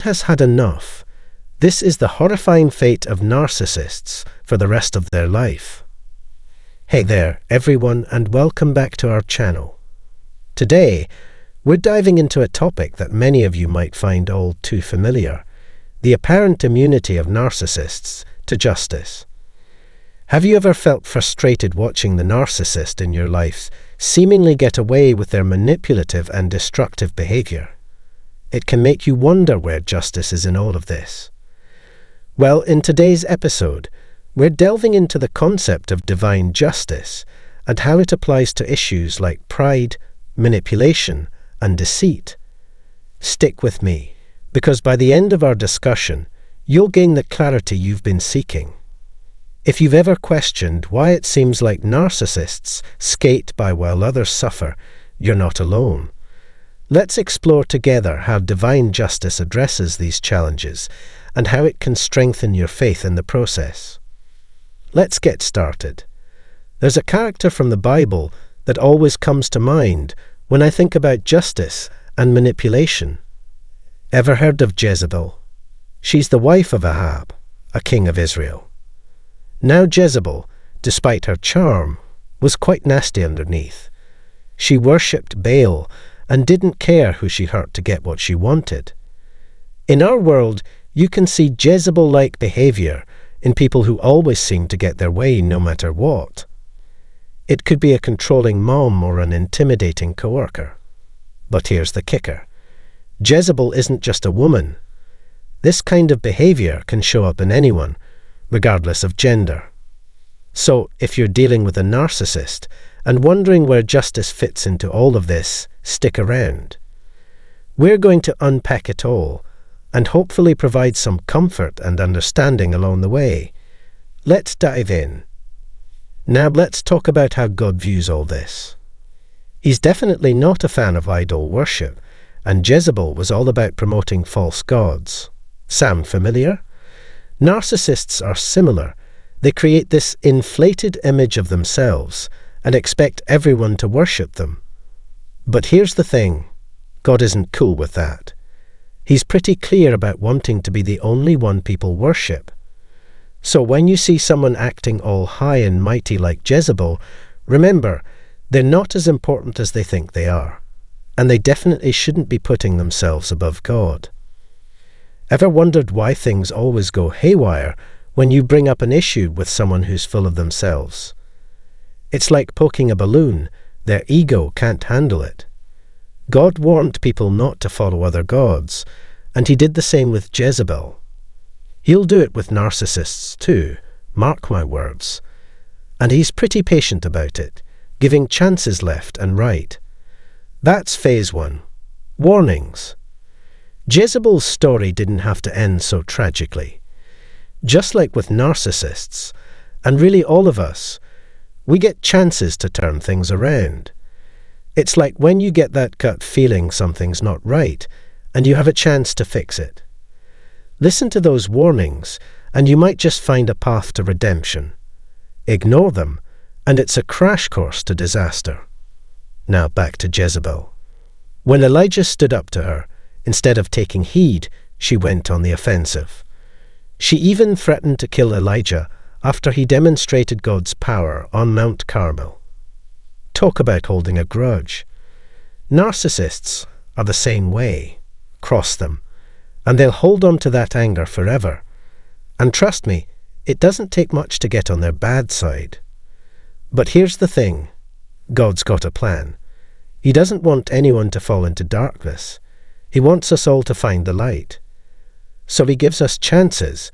has had enough. This is the horrifying fate of narcissists for the rest of their life. Hey there, everyone, and welcome back to our channel. Today, we're diving into a topic that many of you might find all too familiar: the apparent immunity of narcissists to justice. Have you ever felt frustrated watching the narcissist in your life seemingly get away with their manipulative and destructive behavior? It can make you wonder where justice is in all of this. Well, in today's episode, we're delving into the concept of divine justice and how it applies to issues like pride, manipulation, and deceit. Stick with me, because by the end of our discussion, you'll gain the clarity you've been seeking. If you've ever questioned why it seems like narcissists skate by while others suffer, you're not alone. Let's explore together how divine justice addresses these challenges and how it can strengthen your faith in the process. Let's get started. There's a character from the Bible that always comes to mind when I think about justice and manipulation. Ever heard of Jezebel? She's the wife of Ahab, a king of Israel. Now Jezebel, despite her charm, was quite nasty underneath. She worshipped Baal and didn't care who she hurt to get what she wanted. In our world, you can see Jezebel-like behavior in people who always seem to get their way no matter what. It could be a controlling mom or an intimidating coworker. But here's the kicker: Jezebel isn't just a woman. This kind of behavior can show up in anyone, regardless of gender. So, if you're dealing with a narcissist and wondering where justice fits into all of this, stick around. We're going to unpack it all and hopefully provide some comfort and understanding along the way. Let's dive in. Now let's talk about how God views all this. He's definitely not a fan of idol worship, and Jezebel was all about promoting false gods. Sound familiar? Narcissists are similar. They create this inflated image of themselves and expect everyone to worship them. But here's the thing: God isn't cool with that. He's pretty clear about wanting to be the only one people worship. So when you see someone acting all high and mighty like Jezebel, remember, they're not as important as they think they are, and they definitely shouldn't be putting themselves above God. Ever wondered why things always go haywire when you bring up an issue with someone who's full of themselves? It's like poking a balloon. Their ego can't handle it. God warned people not to follow other gods, and he did the same with Jezebel. He'll do it with narcissists too, mark my words. And he's pretty patient about it, giving chances left and right. That's phase 1. Warnings. Jezebel's story didn't have to end so tragically. Just like with narcissists, and really all of us, we get chances to turn things around. It's like when you get that gut feeling something's not right, and you have a chance to fix it. Listen to those warnings, and you might just find a path to redemption. Ignore them, and it's a crash course to disaster. Now back to Jezebel. When Elijah stood up to her, instead of taking heed, she went on the offensive. She even threatened to kill Elijah after he demonstrated God's power on Mount Carmel. Talk about holding a grudge. Narcissists are the same way. Cross them, and they'll hold on to that anger forever. And trust me, it doesn't take much to get on their bad side. But here's the thing: God's got a plan. He doesn't want anyone to fall into darkness. He wants us all to find the light. So he gives us chances,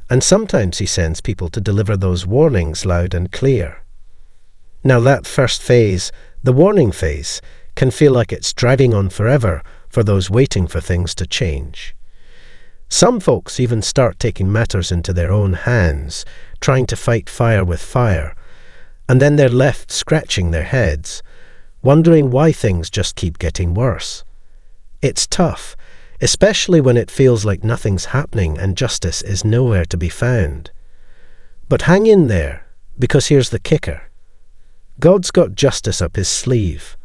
and sometimes he sends people to deliver those warnings loud and clear. Now that first phase, the warning phase, can feel like it's dragging on forever for those waiting for things to change. Some folks even start taking matters into their own hands, trying to fight fire with fire, and then they're left scratching their heads, wondering why things just keep getting worse. It's tough, especially when it feels like nothing's happening and justice is nowhere to be found. But hang in there, because here's the kicker. God's got justice up his sleeve.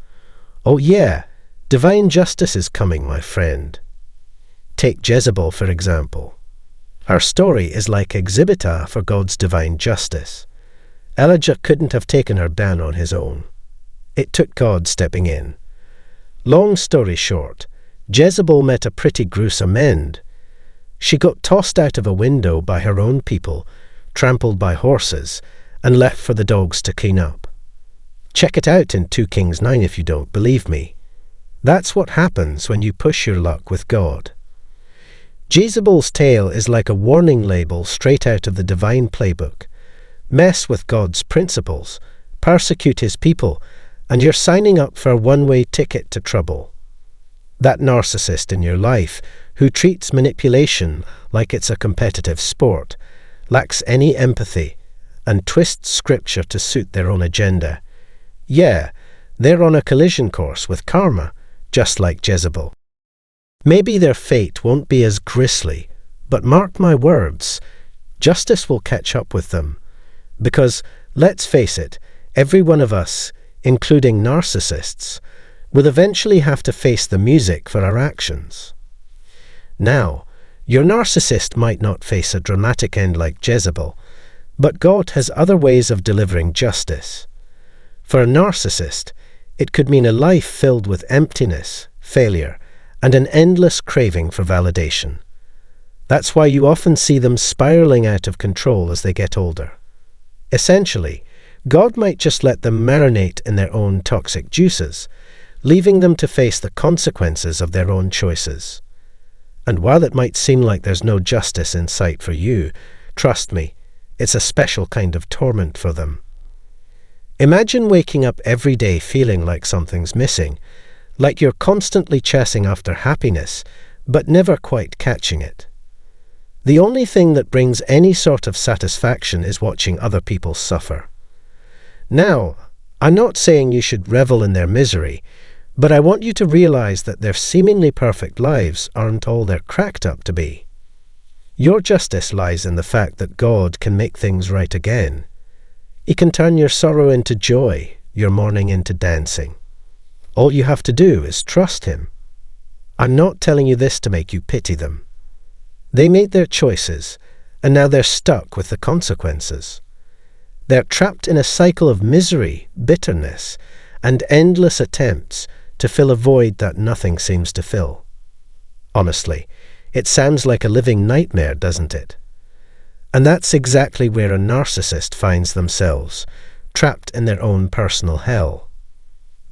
Oh yeah, divine justice is coming, my friend. Take Jezebel, for example. Her story is like Exhibit A for God's divine justice. Elijah couldn't have taken her down on his own. It took God stepping in. Long story short, Jezebel met a pretty gruesome end. She got tossed out of a window by her own people, trampled by horses, and left for the dogs to clean up. Check it out in 2 Kings 9 if you don't believe me. That's what happens when you push your luck with God. Jezebel's tale is like a warning label straight out of the divine playbook. Mess with God's principles, persecute his people, and you're signing up for a one-way ticket to trouble. That narcissist in your life who treats manipulation like it's a competitive sport, lacks any empathy, and twists scripture to suit their own agenda. Yeah, they're on a collision course with karma, just like Jezebel. Maybe their fate won't be as grisly, but mark my words, justice will catch up with them. Because, let's face it, every one of us, including narcissists, will eventually have to face the music for our actions. Now, your narcissist might not face a dramatic end like Jezebel, but God has other ways of delivering justice. For a narcissist, it could mean a life filled with emptiness, failure, and an endless craving for validation. That's why you often see them spiraling out of control as they get older. Essentially, God might just let them marinate in their own toxic juices, leaving them to face the consequences of their own choices. And while it might seem like there's no justice in sight for you, trust me, it's a special kind of torment for them. Imagine waking up every day feeling like something's missing, like you're constantly chasing after happiness, but never quite catching it. The only thing that brings any sort of satisfaction is watching other people suffer. Now, I'm not saying you should revel in their misery, but I want you to realize that their seemingly perfect lives aren't all they're cracked up to be. Your justice lies in the fact that God can make things right again. He can turn your sorrow into joy, your mourning into dancing. All you have to do is trust him. I'm not telling you this to make you pity them. They made their choices, and now they're stuck with the consequences. They're trapped in a cycle of misery, bitterness, and endless attempts to fill a void that nothing seems to fill. Honestly, it sounds like a living nightmare, doesn't it? And that's exactly where a narcissist finds themselves, trapped in their own personal hell.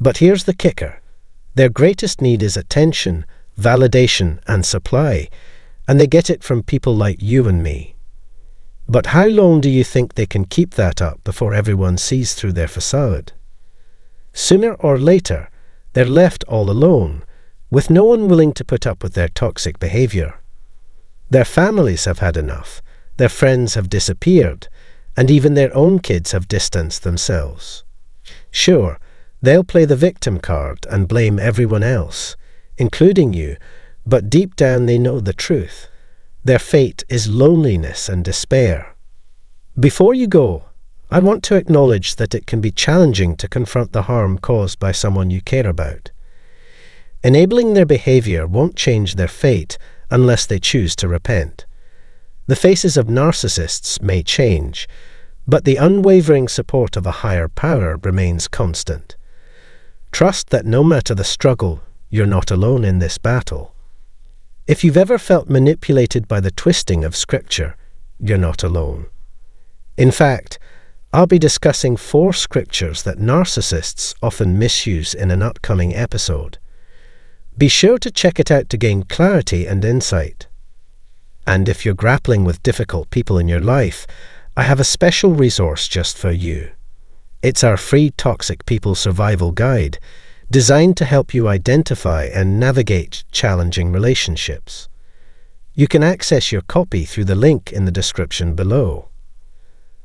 But here's the kicker. Their greatest need is attention, validation, and supply, and they get it from people like you and me. But how long do you think they can keep that up before everyone sees through their facade? Sooner or later, they're left all alone, with no one willing to put up with their toxic behavior. Their families have had enough, their friends have disappeared, and even their own kids have distanced themselves. Sure, they'll play the victim card and blame everyone else, including you, but deep down they know the truth. Their fate is loneliness and despair. Before you go, I want to acknowledge that it can be challenging to confront the harm caused by someone you care about. Enabling their behavior won't change their fate unless they choose to repent. The faces of narcissists may change, but the unwavering support of a higher power remains constant. Trust that no matter the struggle, you're not alone in this battle. If you've ever felt manipulated by the twisting of Scripture, you're not alone. In fact, I'll be discussing 4 scriptures that narcissists often misuse in an upcoming episode. Be sure to check it out to gain clarity and insight. And if you're grappling with difficult people in your life, I have a special resource just for you. It's our free Toxic People Survival Guide, designed to help you identify and navigate challenging relationships. You can access your copy through the link in the description below.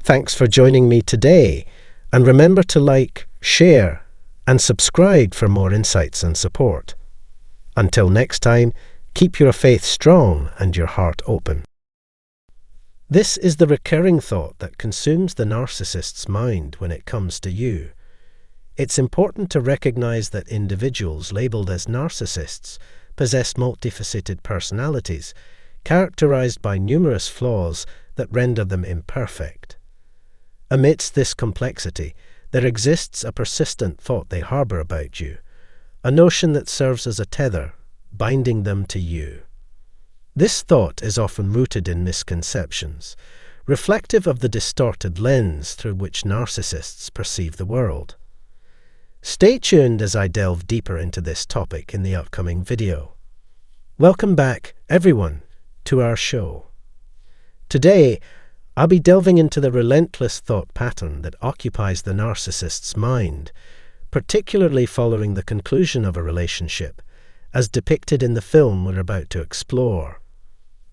Thanks for joining me today, and remember to like, share, and subscribe for more insights and support. Until next time, keep your faith strong and your heart open. This is the recurring thought that consumes the narcissist's mind when it comes to you. It's important to recognize that individuals labeled as narcissists possess multifaceted personalities, characterized by numerous flaws that render them imperfect. Amidst this complexity, there exists a persistent thought they harbor about you, a notion that serves as a tether, binding them to you. This thought is often rooted in misconceptions, reflective of the distorted lens through which narcissists perceive the world. Stay tuned as I delve deeper into this topic in the upcoming video. Welcome back, everyone, to our show. Today, I'll be delving into the relentless thought pattern that occupies the narcissist's mind, particularly following the conclusion of a relationship, as depicted in the film we're about to explore.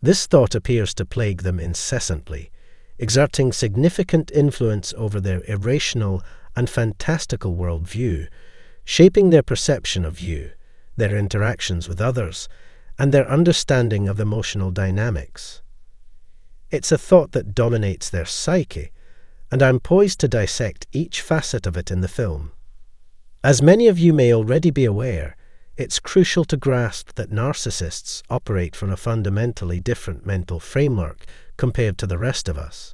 This thought appears to plague them incessantly, exerting significant influence over their irrational and fantastical worldview, shaping their perception of you, their interactions with others, and their understanding of emotional dynamics. It's a thought that dominates their psyche, and I'm poised to dissect each facet of it in the film. As many of you may already be aware, it's crucial to grasp that narcissists operate from a fundamentally different mental framework compared to the rest of us.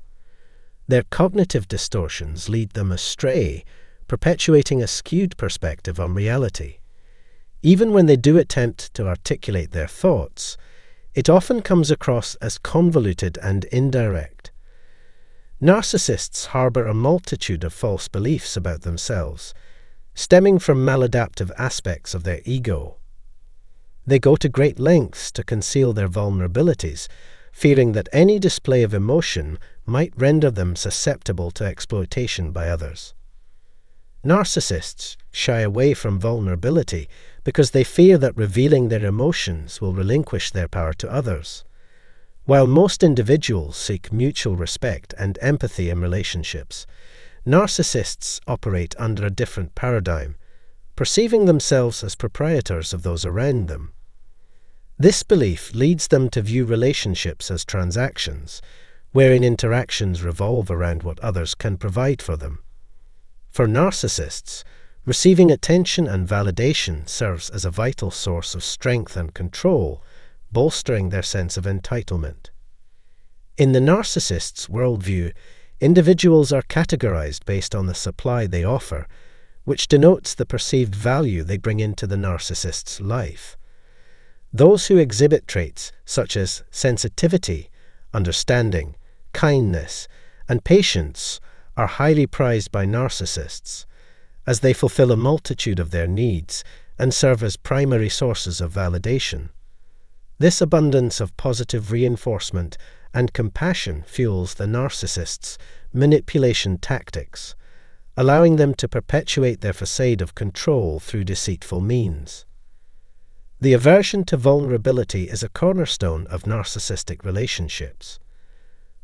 Their cognitive distortions lead them astray, perpetuating a skewed perspective on reality. Even when they do attempt to articulate their thoughts, it often comes across as convoluted and indirect. Narcissists harbor a multitude of false beliefs about themselves, stemming from maladaptive aspects of their ego. They go to great lengths to conceal their vulnerabilities, fearing that any display of emotion might render them susceptible to exploitation by others. Narcissists shy away from vulnerability because they fear that revealing their emotions will relinquish their power to others. While most individuals seek mutual respect and empathy in relationships, narcissists operate under a different paradigm, perceiving themselves as proprietors of those around them. This belief leads them to view relationships as transactions, wherein interactions revolve around what others can provide for them. For narcissists, receiving attention and validation serves as a vital source of strength and control, bolstering their sense of entitlement. In the narcissist's worldview, individuals are categorized based on the supply they offer, which denotes the perceived value they bring into the narcissist's life. Those who exhibit traits such as sensitivity, understanding, kindness, and patience are highly prized by narcissists, as they fulfill a multitude of their needs and serve as primary sources of validation. This abundance of positive reinforcement and compassion fuels the narcissist's manipulation tactics, allowing them to perpetuate their facade of control through deceitful means. The aversion to vulnerability is a cornerstone of narcissistic relationships.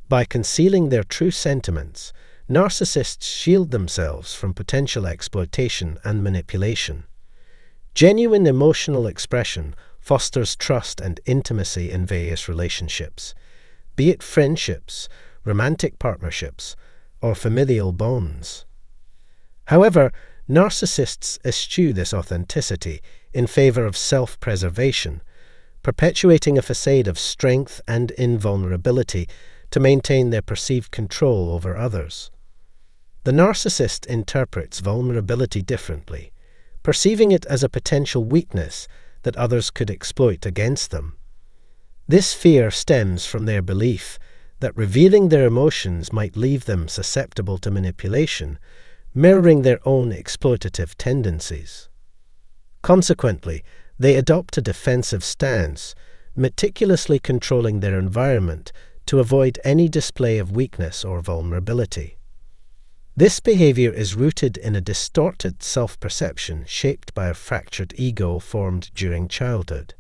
By concealing their true sentiments, narcissists shield themselves from potential exploitation and manipulation. Genuine emotional expression fosters trust and intimacy in various relationships, be it friendships, romantic partnerships, or familial bonds. However, narcissists eschew this authenticity in favor of self-preservation, perpetuating a facade of strength and invulnerability to maintain their perceived control over others. The narcissist interprets vulnerability differently, perceiving it as a potential weakness that others could exploit against them. This fear stems from their belief that revealing their emotions might leave them susceptible to manipulation, mirroring their own exploitative tendencies. Consequently, they adopt a defensive stance, meticulously controlling their environment to avoid any display of weakness or vulnerability. This behavior is rooted in a distorted self-perception shaped by a fractured ego formed during childhood.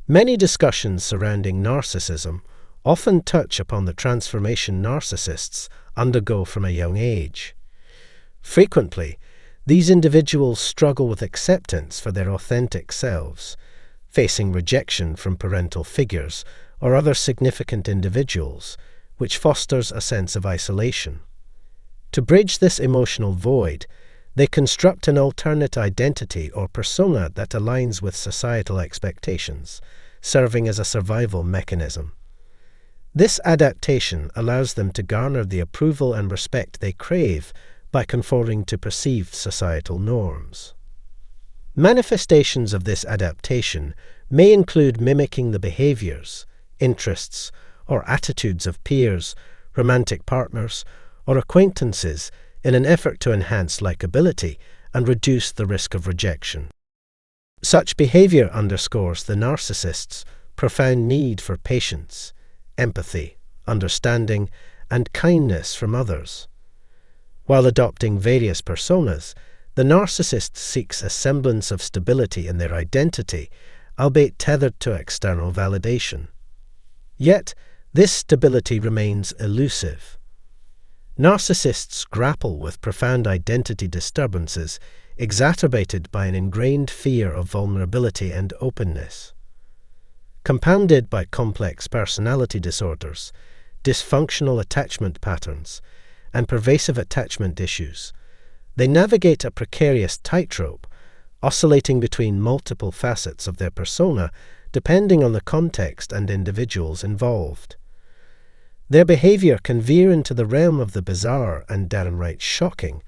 Many discussions surrounding narcissism often touch upon the transformation narcissists undergo from a young age. Frequently, these individuals struggle with acceptance for their authentic selves, facing rejection from parental figures or other significant individuals, which fosters a sense of isolation. To bridge this emotional void, They construct an alternate identity or persona that aligns with societal expectations, serving as a survival mechanism. This adaptation allows them to garner the approval and respect they crave by conforming to perceived societal norms. Manifestations of this adaptation may include mimicking the behaviors, interests, or attitudes of peers, romantic partners, or acquaintances in an effort to enhance likability and reduce the risk of rejection. Such behavior underscores the narcissist's profound need for patience, empathy, understanding, and kindness from others. While adopting various personas, the narcissist seeks a semblance of stability in their identity, albeit tethered to external validation. Yet, this stability remains elusive. Narcissists grapple with profound identity disturbances exacerbated by an ingrained fear of vulnerability and openness. Compounded by complex personality disorders, dysfunctional attachment patterns, and pervasive attachment issues, they navigate a precarious tightrope, oscillating between multiple facets of their persona depending on the context and individuals involved. Their behavior can veer into the realm of the bizarre and downright shocking,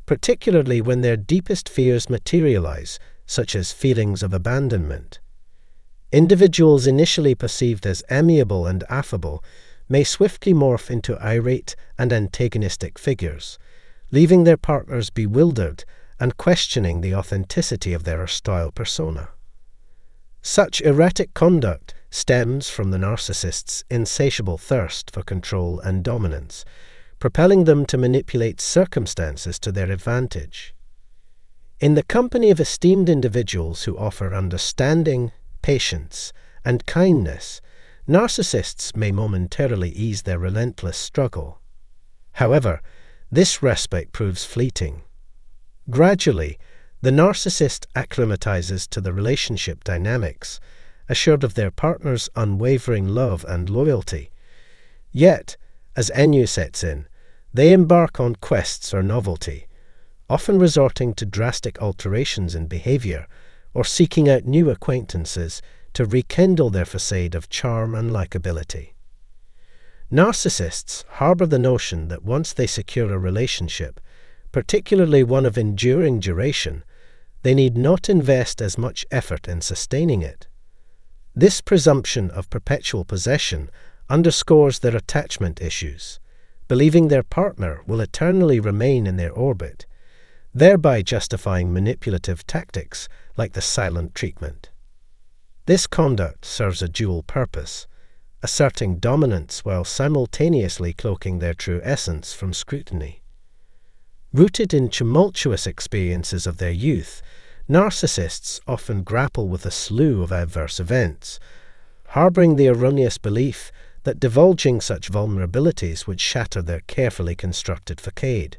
particularly when their deepest fears materialize, such as feelings of abandonment. Individuals initially perceived as amiable and affable may swiftly morph into irate and antagonistic figures, leaving their partners bewildered and questioning the authenticity of their erstwhile persona. Such erratic conduct stems from the narcissist's insatiable thirst for control and dominance, propelling them to manipulate circumstances to their advantage. In the company of esteemed individuals who offer understanding, patience, and kindness, narcissists may momentarily ease their relentless struggle. However, this respite proves fleeting. Gradually, the narcissist acclimatizes to the relationship dynamics, assured of their partner's unwavering love and loyalty. Yet, as ennui sets in, they embark on quests for novelty, often resorting to drastic alterations in behavior or seeking out new acquaintances to rekindle their facade of charm and likability. Narcissists harbor the notion that once they secure a relationship, particularly one of enduring duration, they need not invest as much effort in sustaining it. This presumption of perpetual possession underscores their attachment issues, believing their partner will eternally remain in their orbit, thereby justifying manipulative tactics like the silent treatment. This conduct serves a dual purpose, asserting dominance while simultaneously cloaking their true essence from scrutiny. Rooted in tumultuous experiences of their youth, narcissists often grapple with a slew of adverse events, harboring the erroneous belief that divulging such vulnerabilities would shatter their carefully constructed facade.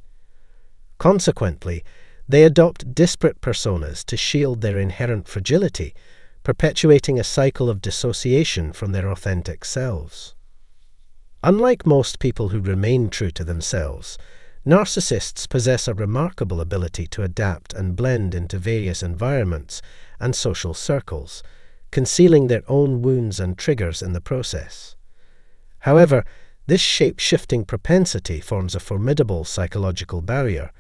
Consequently, they adopt disparate personas to shield their inherent fragility, perpetuating a cycle of dissociation from their authentic selves. Unlike most people who remain true to themselves, narcissists possess a remarkable ability to adapt and blend into various environments and social circles, concealing their own wounds and triggers in the process. However, this shape-shifting propensity forms a formidable psychological barrier,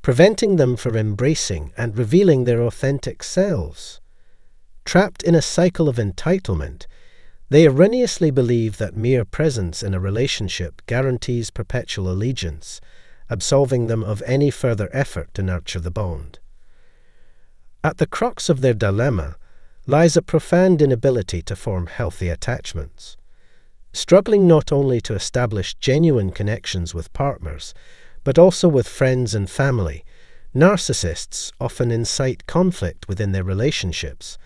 preventing them from embracing and revealing their authentic selves. Trapped in a cycle of entitlement, they erroneously believe that mere presence in a relationship guarantees perpetual allegiance, absolving them of any further effort to nurture the bond. At the crux of their dilemma lies a profound inability to form healthy attachments. Struggling not only to establish genuine connections with partners, but also with friends and family, narcissists often incite conflict within their relationships,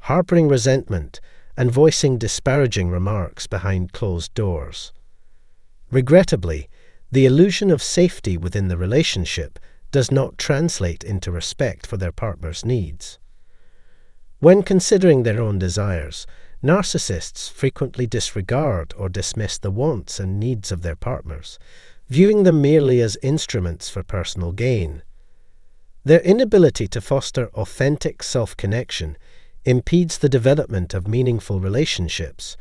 harboring resentment and voicing disparaging remarks behind closed doors. Regrettably, the illusion of safety within the relationship does not translate into respect for their partner's needs. When considering their own desires, narcissists frequently disregard or dismiss the wants and needs of their partners, viewing them merely as instruments for personal gain. Their inability to foster authentic self-connection impedes the development of meaningful relationships,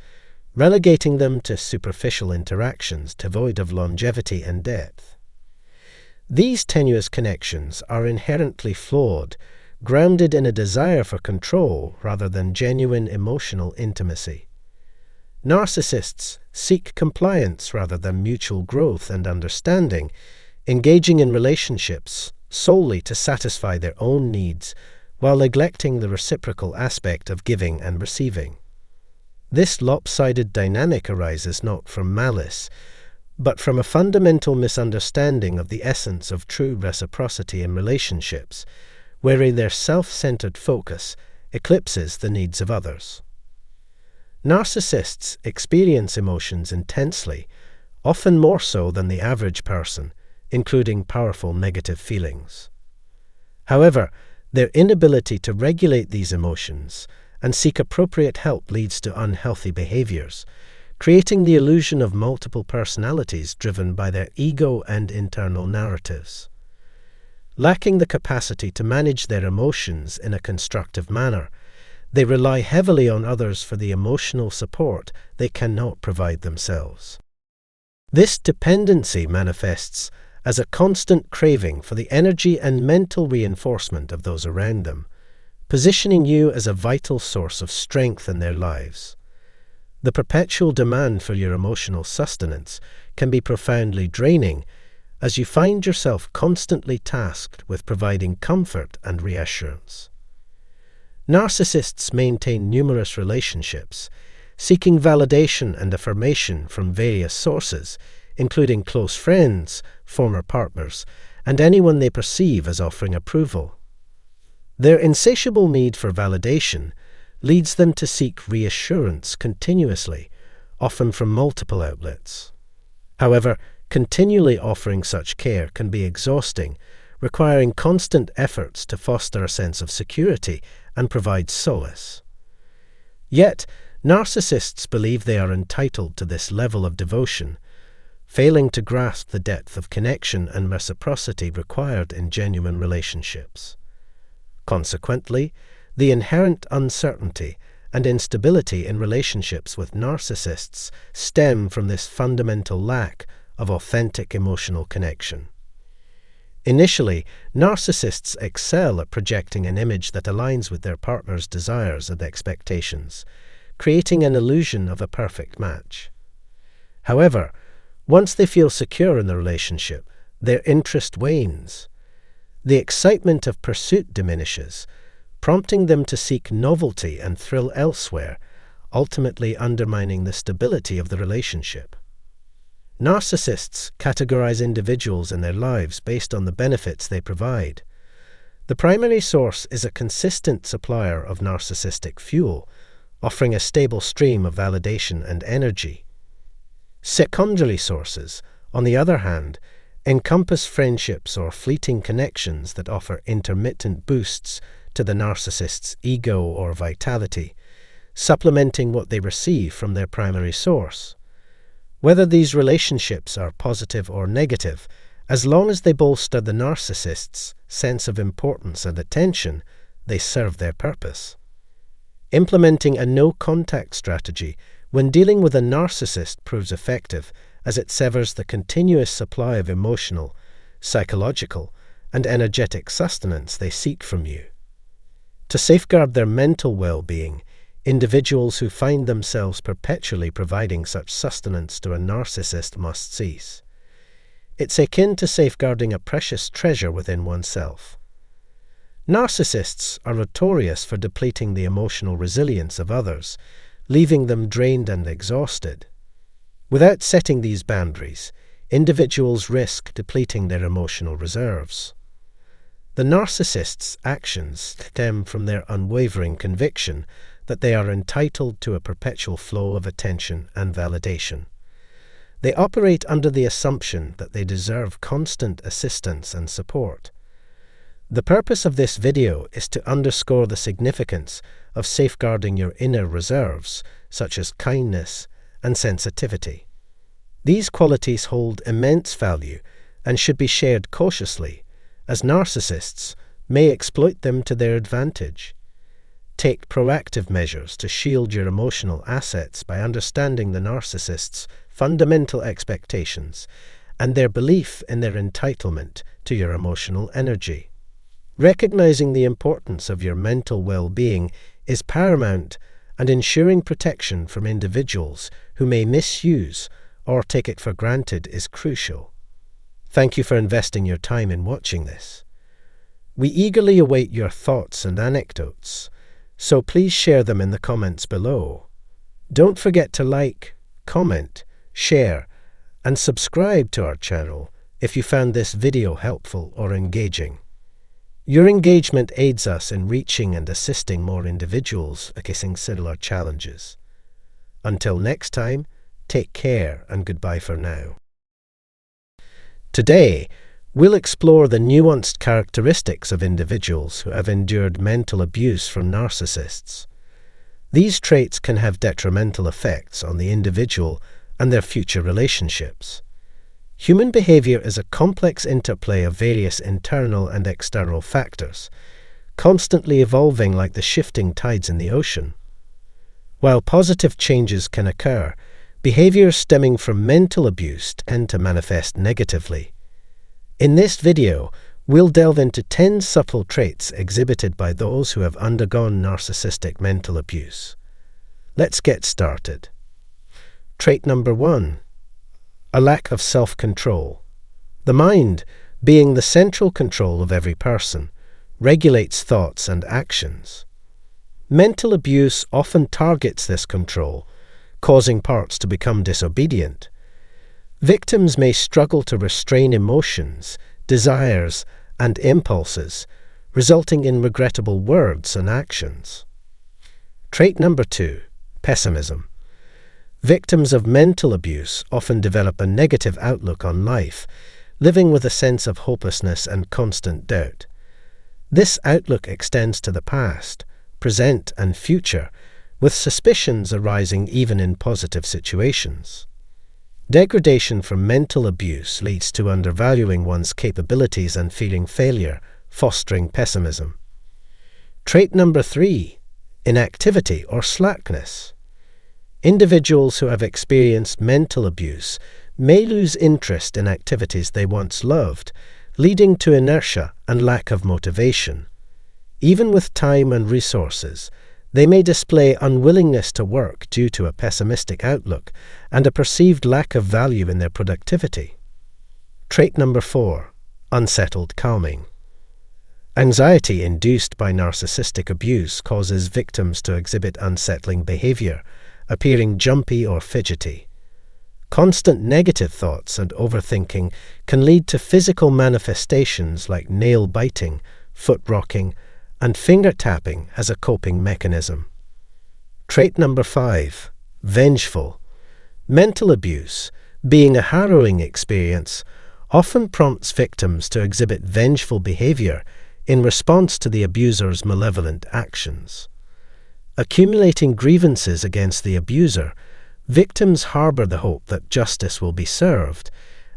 relegating them to superficial interactions devoid of longevity and depth. These tenuous connections are inherently flawed, grounded in a desire for control rather than genuine emotional intimacy. Narcissists seek compliance rather than mutual growth and understanding, engaging in relationships solely to satisfy their own needs while neglecting the reciprocal aspect of giving and receiving. This lopsided dynamic arises not from malice, but from a fundamental misunderstanding of the essence of true reciprocity in relationships, wherein their self-centered focus eclipses the needs of others. Narcissists experience emotions intensely, often more so than the average person, including powerful negative feelings. However, their inability to regulate these emotions and seek appropriate help leads to unhealthy behaviors, creating the illusion of multiple personalities driven by their ego and internal narratives. Lacking the capacity to manage their emotions in a constructive manner, they rely heavily on others for the emotional support they cannot provide themselves. This dependency manifests as a constant craving for the energy and mental reinforcement of those around them, positioning you as a vital source of strength in their lives. The perpetual demand for your emotional sustenance can be profoundly draining, as you find yourself constantly tasked with providing comfort and reassurance. Narcissists maintain numerous relationships, seeking validation and affirmation from various sources, including close friends, former partners, and anyone they perceive as offering approval. Their insatiable need for validation leads them to seek reassurance continuously, often from multiple outlets. However, continually offering such care can be exhausting, requiring constant efforts to foster a sense of security and provide solace. Yet, narcissists believe they are entitled to this level of devotion, failing to grasp the depth of connection and reciprocity required in genuine relationships. Consequently, the inherent uncertainty and instability in relationships with narcissists stem from this fundamental lack of authentic emotional connection. Initially, narcissists excel at projecting an image that aligns with their partner's desires and expectations, creating an illusion of a perfect match. However, once they feel secure in the relationship, their interest wanes. The excitement of pursuit diminishes, prompting them to seek novelty and thrill elsewhere, ultimately undermining the stability of the relationship. Narcissists categorize individuals in their lives based on the benefits they provide. The primary source is a consistent supplier of narcissistic fuel, offering a stable stream of validation and energy. Secondary sources, on the other hand, encompass friendships or fleeting connections that offer intermittent boosts to the narcissist's ego or vitality, supplementing what they receive from their primary source. Whether these relationships are positive or negative, as long as they bolster the narcissist's sense of importance and attention, they serve their purpose. Implementing a no-contact strategy when dealing with a narcissist proves effective, as it severs the continuous supply of emotional, psychological, and energetic sustenance they seek from you. To safeguard their mental well-being, individuals who find themselves perpetually providing such sustenance to a narcissist must cease. It's akin to safeguarding a precious treasure within oneself. Narcissists are notorious for depleting the emotional resilience of others, leaving them drained and exhausted. Without setting these boundaries, individuals risk depleting their emotional reserves. The narcissist's actions stem from their unwavering conviction that they are entitled to a perpetual flow of attention and validation. They operate under the assumption that they deserve constant assistance and support. The purpose of this video is to underscore the significance of safeguarding your inner reserves, such as kindness and sensitivity. These qualities hold immense value and should be shared cautiously, as narcissists may exploit them to their advantage. Take proactive measures to shield your emotional assets by understanding the narcissist's fundamental expectations and their belief in their entitlement to your emotional energy. Recognizing the importance of your mental well-being is paramount, and ensuring protection from individuals who may misuse or take it for granted is crucial. Thank you for investing your time in watching this. We eagerly await your thoughts and anecdotes, so please share them in the comments below. Don't forget to like, comment, share, and subscribe to our channel if you found this video helpful or engaging. Your engagement aids us in reaching and assisting more individuals facing similar challenges. Until next time, take care and goodbye for now. Today, we'll explore the nuanced characteristics of individuals who have endured mental abuse from narcissists. These traits can have detrimental effects on the individual and their future relationships. Human behavior is a complex interplay of various internal and external factors, constantly evolving like the shifting tides in the ocean. While positive changes can occur, behaviors stemming from mental abuse tend to manifest negatively. In this video, we'll delve into 10 subtle traits exhibited by those who have undergone narcissistic mental abuse. Let's get started. Trait number 1. A lack of self-control. The mind, being the central control of every person, regulates thoughts and actions. Mental abuse often targets this control, causing parts to become disobedient. Victims may struggle to restrain emotions, desires, and impulses, resulting in regrettable words and actions. Trait number 2. Pessimism. Victims of mental abuse often develop a negative outlook on life, living with a sense of hopelessness and constant doubt. This outlook extends to the past, present, and future, with suspicions arising even in positive situations. Degradation from mental abuse leads to undervaluing one's capabilities and feeling failure, fostering pessimism. Trait number 3. Inactivity or slackness. Individuals who have experienced mental abuse may lose interest in activities they once loved, leading to inertia and lack of motivation. Even with time and resources, they may display unwillingness to work due to a pessimistic outlook and a perceived lack of value in their productivity. Trait number 4. Unsettled calming. Anxiety induced by narcissistic abuse causes victims to exhibit unsettling behavior, appearing jumpy or fidgety. Constant negative thoughts and overthinking can lead to physical manifestations like nail biting, foot rocking, and finger tapping as a coping mechanism. Trait number 5. Vengeful. Mental abuse, being a harrowing experience, often prompts victims to exhibit vengeful behavior in response to the abuser's malevolent actions. Accumulating grievances against the abuser, victims harbor the hope that justice will be served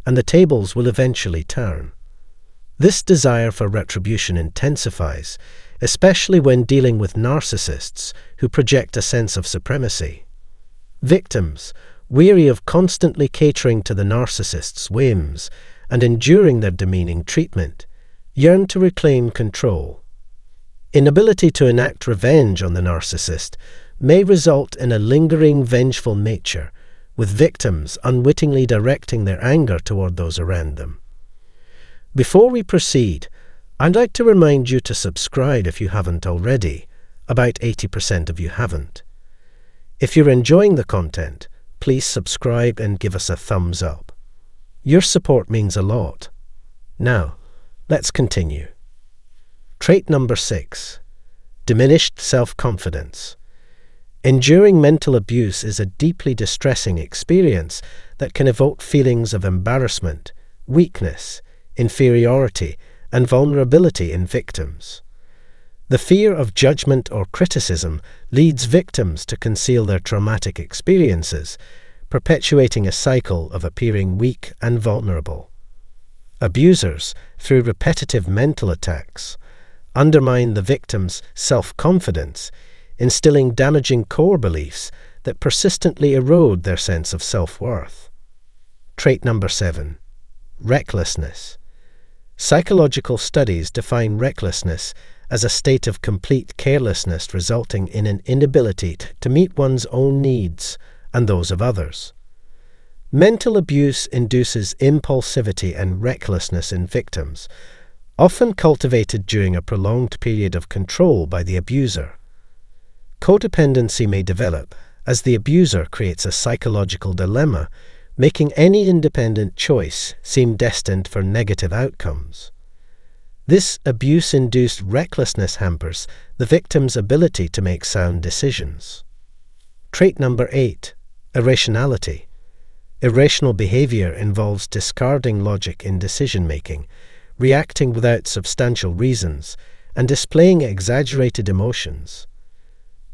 and the tables will eventually turn. This desire for retribution intensifies, especially when dealing with narcissists who project a sense of supremacy. Victims, weary of constantly catering to the narcissist's whims and enduring their demeaning treatment, yearn to reclaim control. Inability to enact revenge on the narcissist may result in a lingering vengeful nature, with victims unwittingly directing their anger toward those around them. Before we proceed, I'd like to remind you to subscribe if you haven't already. About 80% of you haven't. If you're enjoying the content, please subscribe and give us a thumbs up. Your support means a lot. Now, let's continue. Trait number 6. Diminished self-confidence. Enduring mental abuse is a deeply distressing experience that can evoke feelings of embarrassment, weakness, inferiority, and vulnerability in victims. The fear of judgment or criticism leads victims to conceal their traumatic experiences, perpetuating a cycle of appearing weak and vulnerable. Abusers, through repetitive mental attacks, undermine the victim's self-confidence, instilling damaging core beliefs that persistently erode their sense of self-worth. Trait number 7. Recklessness. Psychological studies define recklessness as a state of complete carelessness resulting in an inability to meet one's own needs and those of others. Mental abuse induces impulsivity and recklessness in victims, often cultivated during a prolonged period of control by the abuser. Codependency may develop as the abuser creates a psychological dilemma, making any independent choice seem destined for negative outcomes. This abuse-induced recklessness hampers the victim's ability to make sound decisions. Trait number 8. Irrationality. Irrational behavior involves discarding logic in decision-making, reacting without substantial reasons, and displaying exaggerated emotions.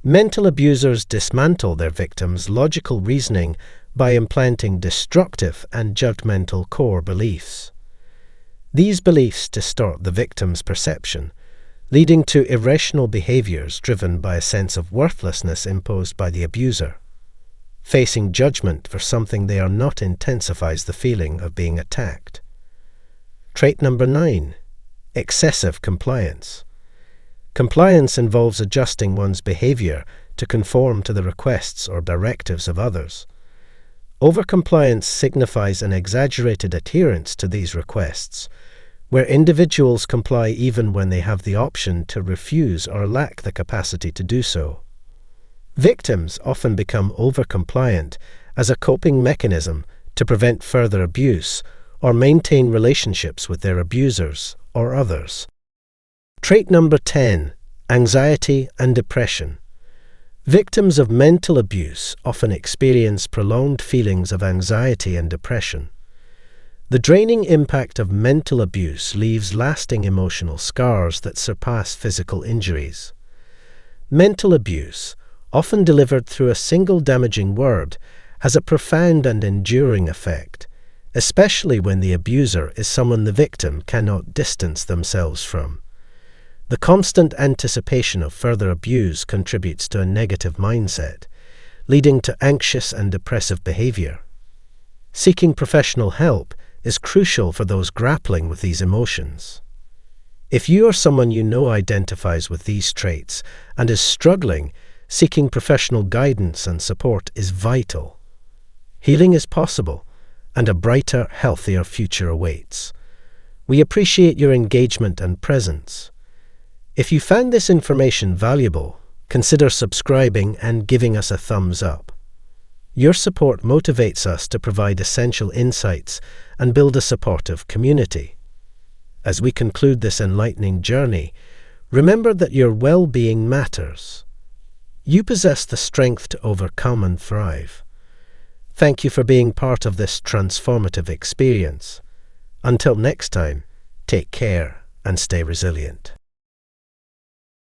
Mental abusers dismantle their victims' logical reasoning by implanting destructive and judgmental core beliefs. These beliefs distort the victim's perception, leading to irrational behaviors driven by a sense of worthlessness imposed by the abuser. Facing judgment for something they are not intensifies the feeling of being attacked. Trait number 9. Excessive compliance. Compliance involves adjusting one's behavior to conform to the requests or directives of others. Overcompliance signifies an exaggerated adherence to these requests, where individuals comply even when they have the option to refuse or lack the capacity to do so. Victims often become overcompliant as a coping mechanism to prevent further abuse or maintain relationships with their abusers or others. Trait number 10. Anxiety and depression. Victims of mental abuse often experience prolonged feelings of anxiety and depression. The draining impact of mental abuse leaves lasting emotional scars that surpass physical injuries. Mental abuse, often delivered through a single damaging word, has a profound and enduring effect, especially when the abuser is someone the victim cannot distance themselves from. The constant anticipation of further abuse contributes to a negative mindset, leading to anxious and depressive behavior. Seeking professional help is crucial for those grappling with these emotions. If you or someone you know identifies with these traits and is struggling, seeking professional guidance and support is vital. Healing is possible, and a brighter, healthier future awaits. We appreciate your engagement and presence. If you found this information valuable, consider subscribing and giving us a thumbs up. Your support motivates us to provide essential insights and build a supportive community. As we conclude this enlightening journey, remember that your well-being matters. You possess the strength to overcome and thrive. Thank you for being part of this transformative experience. Until next time, take care and stay resilient.